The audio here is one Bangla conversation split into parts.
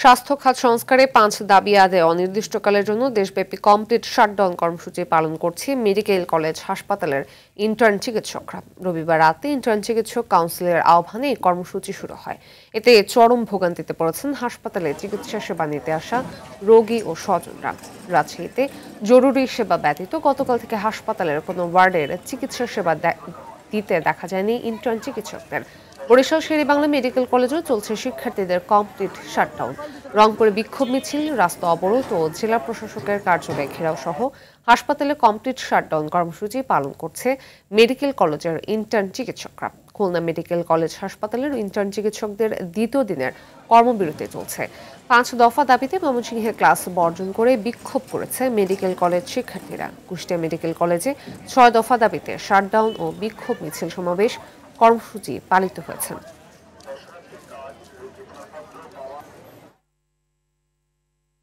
স্বাস্থ্য খাত সংস্কারে ৫ দাবি আদায়ে অনির্দিষ্টকালের জন্য দেশব্যাপী কমপ্লিট শাটডাউন কর্মসূচি পালন করছে মেডিকেল কলেজ হাসপাতালের ইন্টার্ন চিকিৎসকরা। রবিবার রাতে ইন্টার্ন চিকিৎসক কাউন্সিলের আহ্বানে এই কর্মসূচি শুরু হয়। এতে চরম ভোগান্তিতে পড়েছেন হাসপাতালে চিকিৎসা সেবা নিতে আসা রোগী ও স্বজনরা। রাজশাহীতে জরুরি সেবা ব্যতীত গতকাল থেকে হাসপাতালের কোনো ওয়ার্ডের চিকিৎসা সেবা দিতে দেখা যায়নি ইন্টার্ন চিকিৎসকদের। বরিশাল শের-ই-বাংলা মেডিকেল কলেজেও চলছে শিক্ষার্থীদের কমপ্লিট শাটডাউন। রংপুরে বিক্ষোভ মিছিল, রাস্তা অবরোধ ও জেলা প্রশাসকের কার্যালয় ঘেরাও সহ হাসপাতালে কমপ্লিট শাটডাউন কর্মসূচি পালন করছে মেডিকেল কলেজের ইন্টার্ন চিকিৎসকরা। খুলনা মেডিকেল কলেজ হাসপাতালের ইন্টার্ন চিকিৎসকদের দ্বিতীয় দিনের কর্মবিরতি চলছে। ৫ দফা দাবিতে ময়মনসিংহে ক্লাস বর্জন করে বিক্ষোভ করেছে মেডিকেল কলেজ শিক্ষার্থীরা। কুষ্টিয়া মেডিকেল কলেজে ৬ দফা দাবিতে শাটডাউন ও বিক্ষোভ মিছিল সমাবেশ কর্মসূচি পালিত হয়েছে।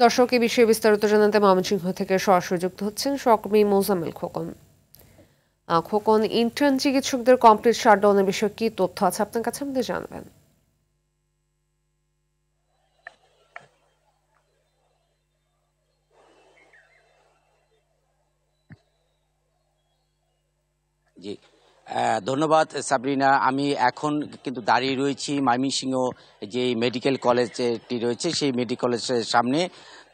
দর্শক, এই বিষয়ে বিস্তারিত জানাতে ময়মনসিংহ থেকে সরাসরি যুক্ত হচ্ছেন সহকর্মী মোজাম্মেল খোকন। খোকন, ইন্টার্ন চিকিৎসকদের কমপ্লিট শাটডাউনের বিষয়ে কি তথ্য আছে আপনার কাছে, আমাদের জানাবেন। জি, ধন্যবাদ সাবরিনা। আমি এখন কিন্তু দাঁড়িয়ে রয়েছি ময়মনসিংহ যে মেডিকেল কলেজটি রয়েছে সেই মেডিকেল কলেজের সামনে।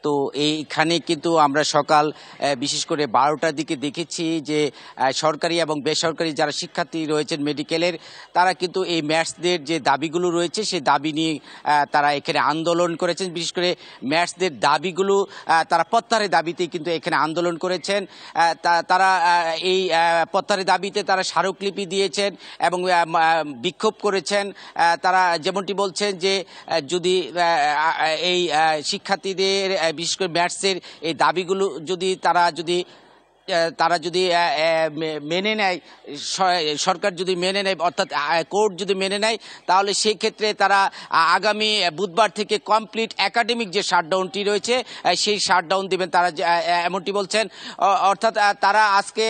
তো এইখানে কিন্তু আমরা সকাল বিশেষ করে 12টার দিকে দেখেছি যে সরকারি এবং বেসরকারি যারা শিক্ষার্থী রয়েছেন মেডিকেলের, তারা কিন্তু এই ম্যাটসদের যে দাবিগুলো রয়েছে সেই দাবি নিয়ে তারা এখানে আন্দোলন করেছেন। বিশেষ করে ম্যাটসদের দাবিগুলো তারা প্রত্যাহারের দাবিতে কিন্তু এখানে আন্দোলন করেছেন। তারা এই প্রত্যাহারের দাবিতে তারা স্মারকলিপি দিয়েছেন এবং বিক্ষোভ করেছেন। তারা যেমনটি বলছেন যে যদি এই শিক্ষার্থীদের বিশেষ করে ম্যাটসের এই দাবিগুলো যদি তারা যদি মেনে নেয়, সরকার যদি মেনে নেয়, অর্থাৎ কোর্ট যদি মেনে নেয়, তাহলে সেই ক্ষেত্রে তারা আগামী বুধবার থেকে কমপ্লিট একাডেমিক যে শাটডাউনটি রয়েছে সেই শাটডাউন দেবেন তারা, এমনটি বলছেন। অর্থাৎ তারা আজকে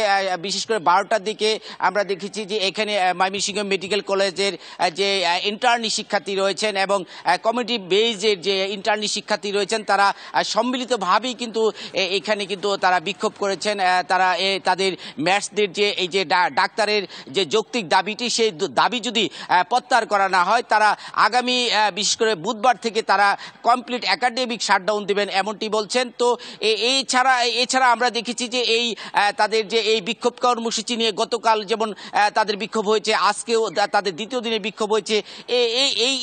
বিশেষ করে 12টার দিকে আমরা দেখেছি যে এখানে ময়মনসিংহ মেডিকেল কলেজের যে ইন্টার্নি শিক্ষার্থী রয়েছেন এবং কমিউনিটি বেজের যে ইন্টার্নি শিক্ষার্থী রয়েছেন, তারা সম্মিলিতভাবেই কিন্তু এখানে কিন্তু তারা বিক্ষোভ করেছেন। তারা তাদের ম্যাটসদের যে এই যে ডাক্তারের যে যৌক্তিক দাবিটি, সেই দাবি যদি প্রত্যাহার করা না হয়, তারা আগামী বিশেষ করে বুধবার থেকে তারা কমপ্লিট একাডেমিক শাটডাউন দেবেন এমনটি বলছেন। তো এছাড়া আমরা দেখেছি যে এই তাদের যে এই বিক্ষোভ কর্মসূচি নিয়ে গতকাল যেমন তাদের বিক্ষোভ হয়েছে, আজকেও তাদের দ্বিতীয় দিনে বিক্ষোভ হয়েছে। এই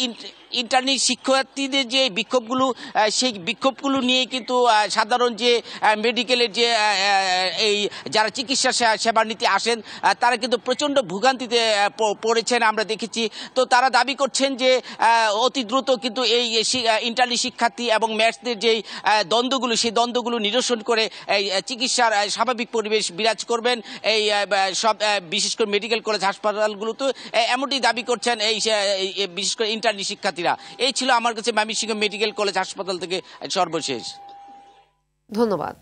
ইন্টার্নি শিক্ষার্থীদের যে বিক্ষোভগুলো, সেই বিক্ষোভগুলো নিয়ে কিন্তু সাধারণ যে মেডিকেলের যে এই যারা চিকিৎসা সেবা নিতে আসেন, তারা কিন্তু প্রচণ্ড ভোগান্তিতে পড়েছেন আমরা দেখেছি। তো তারা দাবি করছেন যে অতি দ্রুত কিন্তু এই ইন্টার্নি শিক্ষার্থী এবং ম্যাটসদের যেই দ্বন্দ্বগুলো, সেই দ্বন্দ্বগুলো নিরসন করে এই চিকিৎসার স্বাভাবিক পরিবেশ বিরাজ করবেন এই সব বিশেষ করে মেডিকেল কলেজ হাসপাতালগুলোতে, এমনটি দাবি করছেন এই বিশেষ করে ইন্টার্নি শিক্ষার্থীরা। এই ছিল আমার কাছে ময়মনসিংহ মেডিকেল কলেজ হাসপাতাল থেকে সর্বশেষ। ধন্যবাদ।